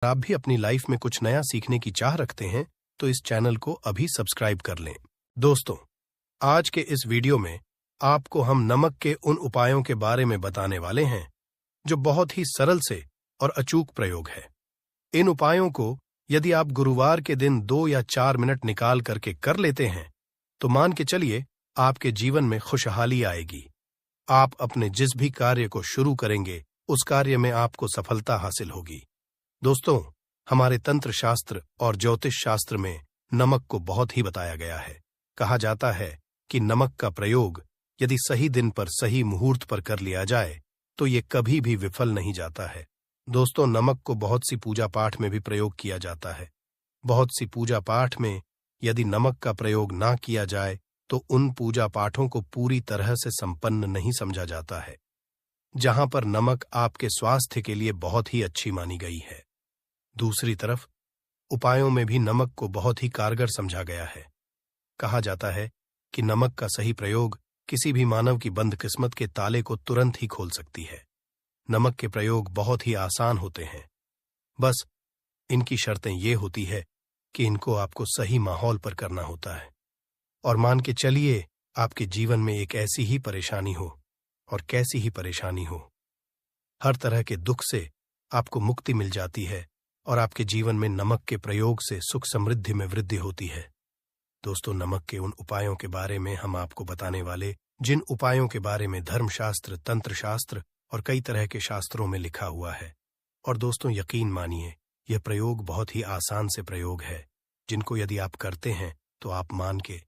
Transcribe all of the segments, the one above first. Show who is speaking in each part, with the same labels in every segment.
Speaker 1: आप भी अपनी लाइफ में कुछ नया सीखने की चाह रखते हैं तो इस चैनल को अभी सब्सक्राइब कर लें। दोस्तों, आज के इस वीडियो में आपको हम नमक के उन उपायों के बारे में बताने वाले हैं जो बहुत ही सरल से और अचूक प्रयोग है। इन उपायों को यदि आप गुरुवार के दिन 2 या 4 मिनट निकाल करके कर लेते हैं तो मान के चलिए आपके जीवन में खुशहाली आएगी। आप अपने जिस भी कार्य को शुरू करेंगे उस कार्य में आपको सफलता हासिल होगी। दोस्तों, हमारे तंत्र शास्त्र और ज्योतिष शास्त्र में नमक को बहुत ही बताया गया है। कहा जाता है कि नमक का प्रयोग यदि सही दिन पर सही मुहूर्त पर कर लिया जाए तो ये कभी भी विफल नहीं जाता है। दोस्तों, नमक को बहुत सी पूजा पाठ में भी प्रयोग किया जाता है। बहुत सी पूजा पाठ में यदि नमक का प्रयोग ना किया जाए तो उन पूजा पाठों को पूरी तरह से संपन्न नहीं समझा जाता है। जहां पर नमक आपके स्वास्थ्य के लिए बहुत ही अच्छी मानी गई है, दूसरी तरफ उपायों में भी नमक को बहुत ही कारगर समझा गया है। कहा जाता है कि नमक का सही प्रयोग किसी भी मानव की बंद किस्मत के ताले को तुरंत ही खोल सकती है। नमक के प्रयोग बहुत ही आसान होते हैं, बस इनकी शर्तें ये होती है कि इनको आपको सही माहौल पर करना होता है। और मान के चलिए आपके जीवन में एक ऐसी ही परेशानी हो, और कैसी ही परेशानी हो, हर तरह के दुख से आपको मुक्ति मिल जाती है और आपके जीवन में नमक के प्रयोग से सुख समृद्धि में वृद्धि होती है। दोस्तों, नमक के उन उपायों के बारे में हम आपको बताने वाले, जिन उपायों के बारे में धर्मशास्त्र, तंत्र शास्त्र और कई तरह के शास्त्रों में लिखा हुआ है। और दोस्तों, यकीन मानिए यह प्रयोग बहुत ही आसान से प्रयोग है, जिनको यदि आप करते हैं तो आप मान के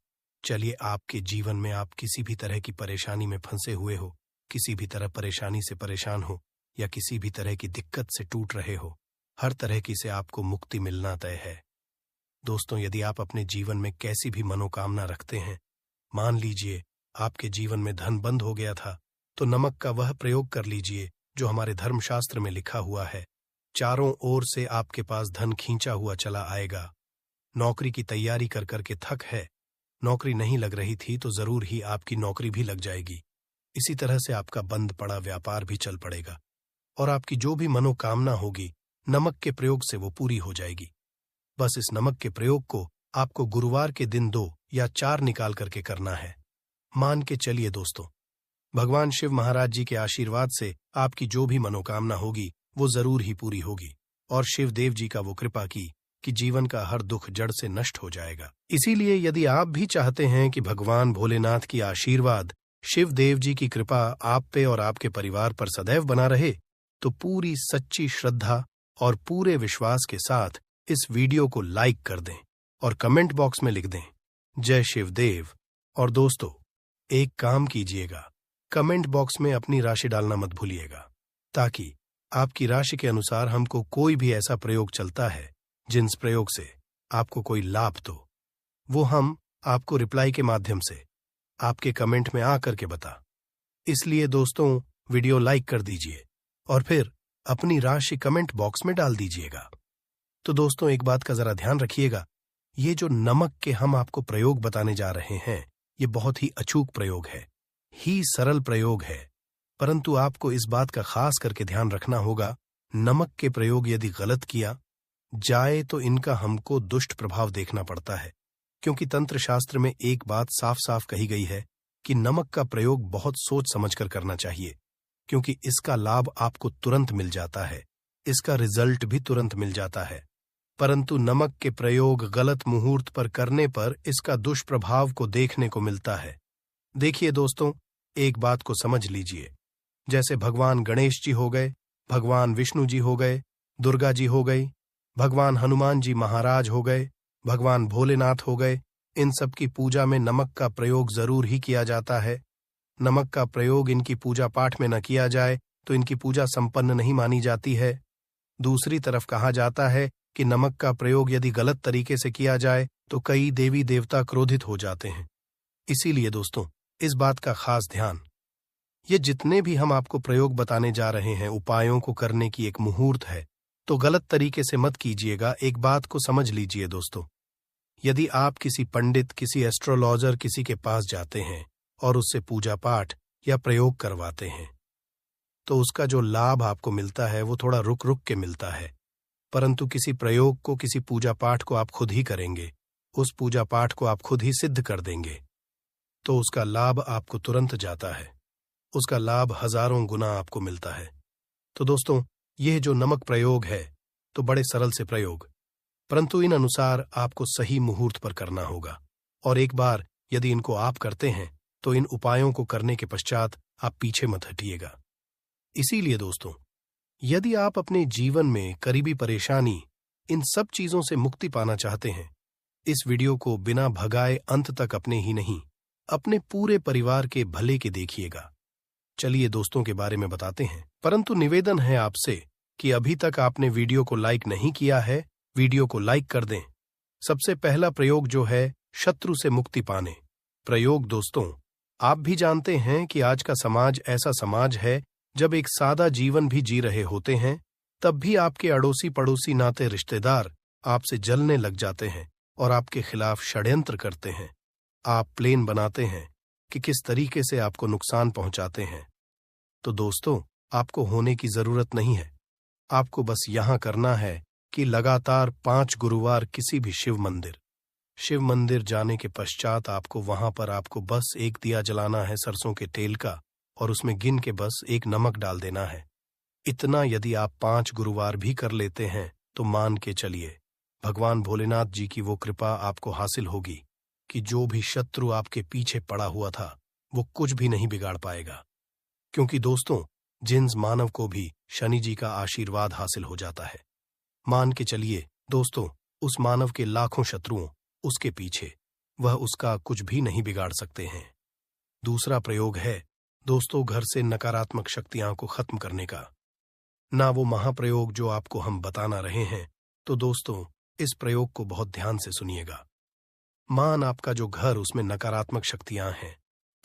Speaker 1: चलिए आपके जीवन में आप किसी भी तरह की परेशानी में फंसे हुए हो, किसी भी तरह परेशानी से परेशान हो या किसी भी तरह की दिक्कत से टूट रहे हो, हर तरह की से आपको मुक्ति मिलना तय है। दोस्तों, यदि आप अपने जीवन में कैसी भी मनोकामना रखते हैं, मान लीजिए आपके जीवन में धन बंद हो गया था, तो नमक का वह प्रयोग कर लीजिए जो हमारे धर्मशास्त्र में लिखा हुआ है। चारों ओर से आपके पास धन खींचा हुआ चला आएगा। नौकरी की तैयारी कर करके थक है, नौकरी नहीं लग रही थी तो जरूर ही आपकी नौकरी भी लग जाएगी। इसी तरह से आपका बंद पड़ा व्यापार भी चल पड़ेगा और आपकी जो भी मनोकामना होगी नमक के प्रयोग से वो पूरी हो जाएगी। बस इस नमक के प्रयोग को आपको गुरुवार के दिन 2 या 4 निकाल करके करना है। मान के चलिए दोस्तों, भगवान शिव महाराज जी के आशीर्वाद से आपकी जो भी मनोकामना होगी वो जरूर ही पूरी होगी और शिव देव जी का वो कृपा की कि जीवन का हर दुख जड़ से नष्ट हो जाएगा। इसीलिए यदि आप भी चाहते हैं कि भगवान भोलेनाथ की आशीर्वाद, शिव देव जी की कृपा आप पे और आपके परिवार पर सदैव बना रहे, तो पूरी सच्ची श्रद्धा और पूरे विश्वास के साथ इस वीडियो को लाइक कर दें और कमेंट बॉक्स में लिख दें जय शिवदेव। और दोस्तों, एक काम कीजिएगा, कमेंट बॉक्स में अपनी राशि डालना मत भूलिएगा, ताकि आपकी राशि के अनुसार हमको कोई भी ऐसा प्रयोग चलता है जिस प्रयोग से आपको कोई लाभ तो वो हम आपको रिप्लाई के माध्यम से आपके कमेंट में आकर के बता। इसलिए दोस्तों, वीडियो लाइक कर दीजिए और फिर अपनी राशि कमेंट बॉक्स में डाल दीजिएगा। तो दोस्तों, एक बात का जरा ध्यान रखिएगा, ये जो नमक के हम आपको प्रयोग बताने जा रहे हैं ये बहुत ही अचूक प्रयोग है, ही सरल प्रयोग है, परंतु आपको इस बात का खास करके ध्यान रखना होगा, नमक के प्रयोग यदि गलत किया जाए तो इनका हमको दुष्ट प्रभाव देखना पड़ता है। क्योंकि तंत्र शास्त्र में एक बात साफ साफ कही गई है कि नमक का प्रयोग बहुत सोच समझकर करना चाहिए, क्योंकि इसका लाभ आपको तुरंत मिल जाता है, इसका रिजल्ट भी तुरंत मिल जाता है। परंतु नमक के प्रयोग गलत मुहूर्त पर करने पर इसका दुष्प्रभाव को देखने को मिलता है। देखिए दोस्तों, एक बात को समझ लीजिए, जैसे भगवान गणेश जी हो गए, भगवान विष्णु जी हो गए, दुर्गा जी हो गई, भगवान हनुमान जी महाराज हो गए, भगवान भोलेनाथ हो गए, इन सब की पूजा में नमक का प्रयोग जरूर ही किया जाता है। नमक का प्रयोग इनकी पूजा पाठ में न किया जाए तो इनकी पूजा संपन्न नहीं मानी जाती है। दूसरी तरफ कहा जाता है कि नमक का प्रयोग यदि गलत तरीके से किया जाए तो कई देवी देवता क्रोधित हो जाते हैं। इसीलिए दोस्तों, इस बात का खास ध्यान, ये जितने भी हम आपको प्रयोग बताने जा रहे हैं, उपायों को करने की एक मुहूर्त है, तो गलत तरीके से मत कीजिएगा। एक बात को समझ लीजिए दोस्तों, यदि आप किसी पंडित, किसी एस्ट्रोलॉजर, किसी के पास जाते हैं और उससे पूजा पाठ या प्रयोग करवाते हैं, तो उसका जो लाभ आपको मिलता है वो थोड़ा रुक रुक के मिलता है। परंतु किसी प्रयोग को, किसी पूजा पाठ को आप खुद ही करेंगे, उस पूजा पाठ को आप खुद ही सिद्ध कर देंगे, तो उसका लाभ आपको तुरंत जाता है, उसका लाभ हजारों गुना आपको मिलता है। तो दोस्तों, यह जो नमक प्रयोग है तो बड़े सरल से प्रयोग, परंतु इन अनुसार आपको सही मुहूर्त पर करना होगा। और एक बार यदि इनको आप करते हैं तो इन उपायों को करने के पश्चात आप पीछे मत हटिएगा। इसीलिए दोस्तों, यदि आप अपने जीवन में करीबी परेशानी, इन सब चीजों से मुक्ति पाना चाहते हैं, इस वीडियो को बिना भगाए अंत तक अपने ही नहीं, अपने पूरे परिवार के भले के देखिएगा। चलिए दोस्तों के बारे में बताते हैं, परंतु निवेदन है आपसे कि अभी तक आपने वीडियो को लाइक नहीं किया है, वीडियो को लाइक कर दें। सबसे पहला प्रयोग जो है शत्रु से मुक्ति पाने प्रयोग। दोस्तों, आप भी जानते हैं कि आज का समाज ऐसा समाज है, जब एक सादा जीवन भी जी रहे होते हैं, तब भी आपके अड़ोसी पड़ोसी नाते रिश्तेदार आपसे जलने लग जाते हैं और आपके खिलाफ षड्यंत्र करते हैं। आप प्लान बनाते हैं कि किस तरीके से आपको नुकसान पहुंचाते हैं। तो दोस्तों, आपको होने की जरूरत नहीं है। आपको बस यहां करना है कि लगातार 5 गुरुवार किसी भी शिव मंदिर जाने के पश्चात आपको वहां पर आपको बस एक दिया जलाना है सरसों के तेल का, और उसमें गिन के बस एक नमक डाल देना है। इतना यदि आप 5 गुरुवार भी कर लेते हैं तो मान के चलिए, भगवान भोलेनाथ जी की वो कृपा आपको हासिल होगी कि जो भी शत्रु आपके पीछे पड़ा हुआ था वो कुछ भी नहीं बिगाड़ पाएगा। क्योंकि दोस्तों, जिन्स मानव को भी शनि जी का आशीर्वाद हासिल हो जाता है। मान के चलिए दोस्तों, उस मानव के लाखों शत्रुओं उसके पीछे, वह उसका कुछ भी नहीं बिगाड़ सकते हैं। दूसरा प्रयोग है दोस्तों, घर से नकारात्मक शक्तियां को खत्म करने का। ना वो महाप्रयोग जो आपको हम बताना रहे हैं, तो दोस्तों इस प्रयोग को बहुत ध्यान से सुनिएगा। मान आपका जो घर, उसमें नकारात्मक शक्तियां हैं,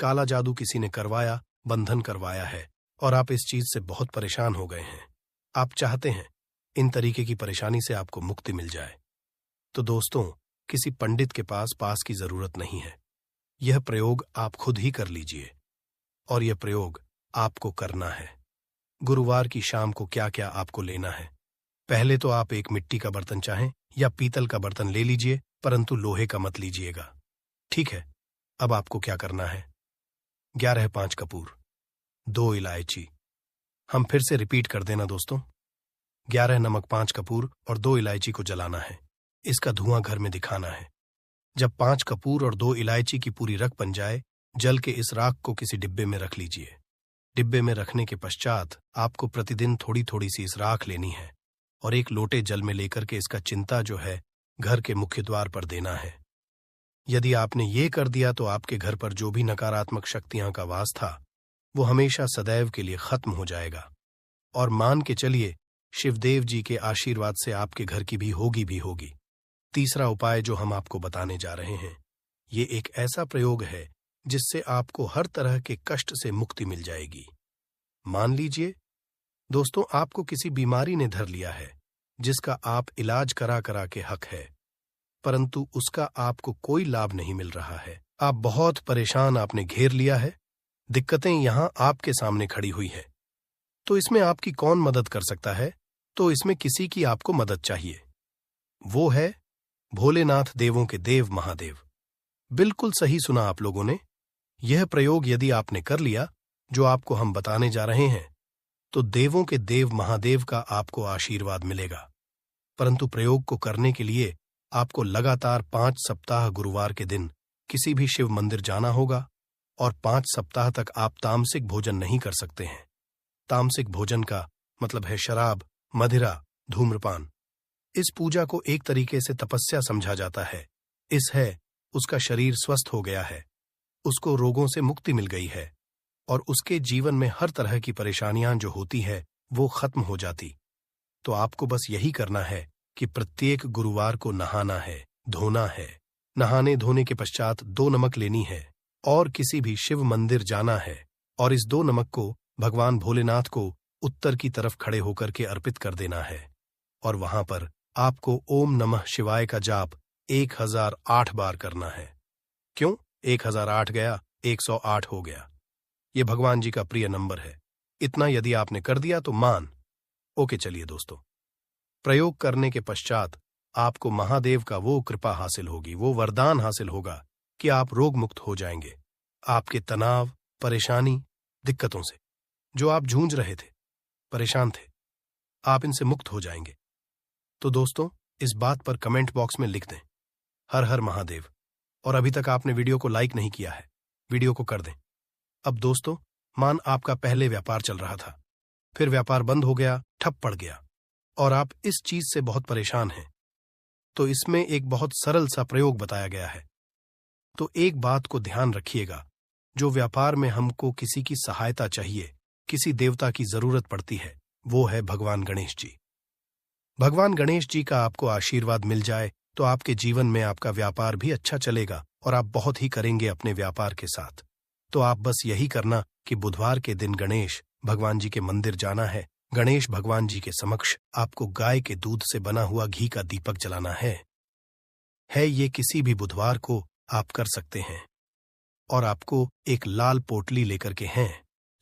Speaker 1: काला जादू किसी ने करवाया, बंधन करवाया है, और आप इस चीज से बहुत परेशान हो गए हैं। आप चाहते हैं इन तरीके की परेशानी से आपको मुक्ति मिल जाए। तो दोस्तों, किसी पंडित के पास की जरूरत नहीं है। यह प्रयोग आप खुद ही कर लीजिए, और यह प्रयोग आपको करना है। गुरुवार की शाम को क्या क्या आपको लेना है? पहले तो आप एक मिट्टी का बर्तन चाहें या पीतल का बर्तन ले लीजिए, परंतु लोहे का मत लीजिएगा, ठीक है? अब आपको क्या करना है? 11 5 कपूर, 2 इलायची। हम फिर से रिपीट कर देना दोस्तों, 11 नमक, 5 कपूर और 2 इलायची को जलाना है। इसका धुआं घर में दिखाना है। जब 5 कपूर और 2 इलायची की पूरी रख बन जाए, जल के इस राख को किसी डिब्बे में रख लीजिए। डिब्बे में रखने के पश्चात आपको प्रतिदिन थोड़ी थोड़ी सी इस राख लेनी है और एक लोटे जल में लेकर के इसका चिंता जो है घर के मुख्य द्वार पर देना है। यदि आपने ये कर दिया तो आपके घर पर जो भी नकारात्मक शक्तियां का वास था वो हमेशा सदैव के लिए खत्म हो जाएगा। और मान के चलिए, शिवदेव जी के आशीर्वाद से आपके घर की भी होगी। तीसरा उपाय जो हम आपको बताने जा रहे हैं, ये एक ऐसा प्रयोग है जिससे आपको हर तरह के कष्ट से मुक्ति मिल जाएगी। मान लीजिए दोस्तों, आपको किसी बीमारी ने धर लिया है जिसका आप इलाज करा के हक है, परंतु उसका आपको कोई लाभ नहीं मिल रहा है। आप बहुत परेशान, आपने घेर लिया है, दिक्कतें यहां आपके सामने खड़ी हुई है। तो इसमें आपकी कौन मदद कर सकता है? तो इसमें किसी की आपको मदद चाहिए। वो है भोलेनाथ, देवों के देव महादेव। बिल्कुल सही सुना आप लोगों ने। यह प्रयोग यदि आपने कर लिया जो आपको हम बताने जा रहे हैं, तो देवों के देव महादेव का आपको आशीर्वाद मिलेगा। परंतु प्रयोग को करने के लिए आपको लगातार 5 सप्ताह गुरुवार के दिन किसी भी शिव मंदिर जाना होगा और 5 सप्ताह तक आप तामसिक भोजन नहीं कर सकते हैं। तामसिक भोजन का मतलब है शराब, मदिरा, धूम्रपान। इस पूजा को एक तरीके से तपस्या समझा जाता है। उसका शरीर स्वस्थ हो गया है, उसको रोगों से मुक्ति मिल गई है और उसके जीवन में हर तरह की परेशानियां जो होती है वो खत्म हो जाती। तो आपको बस यही करना है कि प्रत्येक गुरुवार को नहाना है, धोना है। नहाने धोने के पश्चात 2 नमक लेनी है और किसी भी शिव मंदिर जाना है और इस 2 नमक को भगवान भोलेनाथ को उत्तर की तरफ खड़े होकर के अर्पित कर देना है। और वहां पर आपको ओम नमः शिवाय का जाप 1008 बार करना है। क्यों 1008 गया? 108 हो गया। ये भगवान जी का प्रिय नंबर है। इतना यदि आपने कर दिया तो मान। ओके, चलिए दोस्तों, प्रयोग करने के पश्चात आपको महादेव का वो कृपा हासिल होगी, वो वरदान हासिल होगा कि आप रोग मुक्त हो जाएंगे। आपके तनाव, परेशानी, दिक्कतों से जो आप जूझ रहे थे, परेशान थे, आप इनसे मुक्त हो जाएंगे। तो दोस्तों, इस बात पर कमेंट बॉक्स में लिख दें, हर हर महादेव। और अभी तक आपने वीडियो को लाइक नहीं किया है, वीडियो को कर दें। अब दोस्तों, मान आपका पहले व्यापार चल रहा था, फिर व्यापार बंद हो गया, ठप पड़ गया, और आप इस चीज से बहुत परेशान हैं। तो इसमें एक बहुत सरल सा प्रयोग बताया गया है। तो एक बात को ध्यान रखिएगा, जो व्यापार में हमको किसी की सहायता चाहिए, किसी देवता की जरूरत पड़ती है, वो है भगवान गणेश जी। भगवान गणेश जी का आपको आशीर्वाद मिल जाए तो आपके जीवन में आपका व्यापार भी अच्छा चलेगा और आप बहुत ही करेंगे अपने व्यापार के साथ। तो आप बस यही करना कि बुधवार के दिन गणेश भगवान जी के मंदिर जाना है। गणेश भगवान जी के समक्ष आपको गाय के दूध से बना हुआ घी का दीपक जलाना है। ये किसी भी बुधवार को आप कर सकते हैं। और आपको एक लाल पोटली लेकर के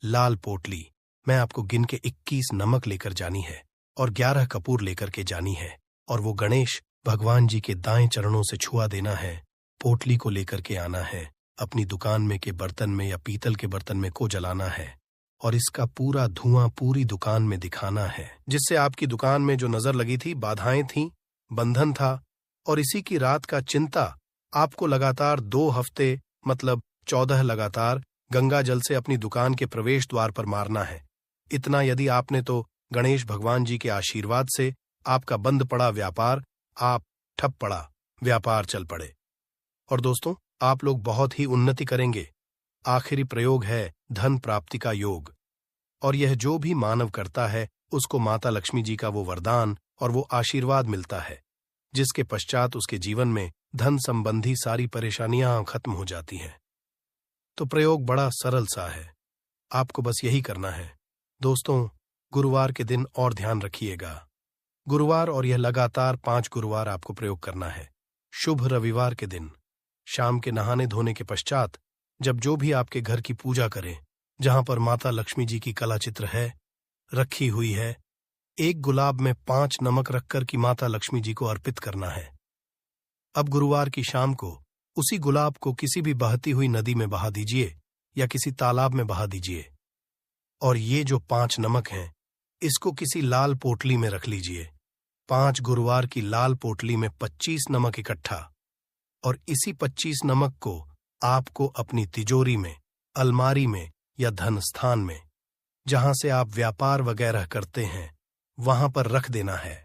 Speaker 1: लाल पोटली मैं आपको गिन के 21 नमक लेकर जानी है और 11 कपूर लेकर के जानी है, और वो गणेश भगवान जी के दाएं चरणों से छुआ देना है। पोटली को लेकर के आना है, अपनी दुकान में के बर्तन में या पीतल के बर्तन में को जलाना है, और इसका पूरा धुआं पूरी दुकान में दिखाना है, जिससे आपकी दुकान में जो नजर लगी थी, बाधाएं थीं, बंधन था, और इसी की रात का चिंता आपको लगातार 2 हफ्ते मतलब 14 लगातार गंगा जल से अपनी दुकान के प्रवेश द्वार पर मारना है। इतना यदि आपने तो गणेश भगवान जी के आशीर्वाद से आपका बंद पड़ा व्यापार, आप ठप पड़ा व्यापार चल पड़े। और दोस्तों, आप लोग बहुत ही उन्नति करेंगे। आखिरी प्रयोग है धन प्राप्ति का योग, और यह जो भी मानव करता है उसको माता लक्ष्मी जी का वो वरदान और वो आशीर्वाद मिलता है, जिसके पश्चात उसके जीवन में धन संबंधी सारी परेशानियां खत्म हो जाती हैं। तो प्रयोग बड़ा सरल सा है, आपको बस यही करना है। दोस्तों, गुरुवार के दिन और ध्यान रखिएगा, गुरुवार, और यह लगातार 5 गुरुवार आपको प्रयोग करना है। शुभ रविवार के दिन शाम के नहाने धोने के पश्चात जब जो भी आपके घर की पूजा करें, जहां पर माता लक्ष्मी जी की कला चित्र है, रखी हुई है, एक गुलाब में 5 नमक रखकर की माता लक्ष्मी जी को अर्पित करना है। अब गुरुवार की शाम को उसी गुलाब को किसी भी बहती हुई नदी में बहा दीजिए या किसी तालाब में बहा दीजिए, और ये जो 5 नमक हैं, इसको किसी लाल पोटली में रख लीजिए। 5 गुरुवार की लाल पोटली में 25 नमक इकट्ठा, और इसी 25 नमक को आपको अपनी तिजोरी में, अलमारी में या धन स्थान में, जहां से आप व्यापार वगैरह करते हैं, वहां पर रख देना है।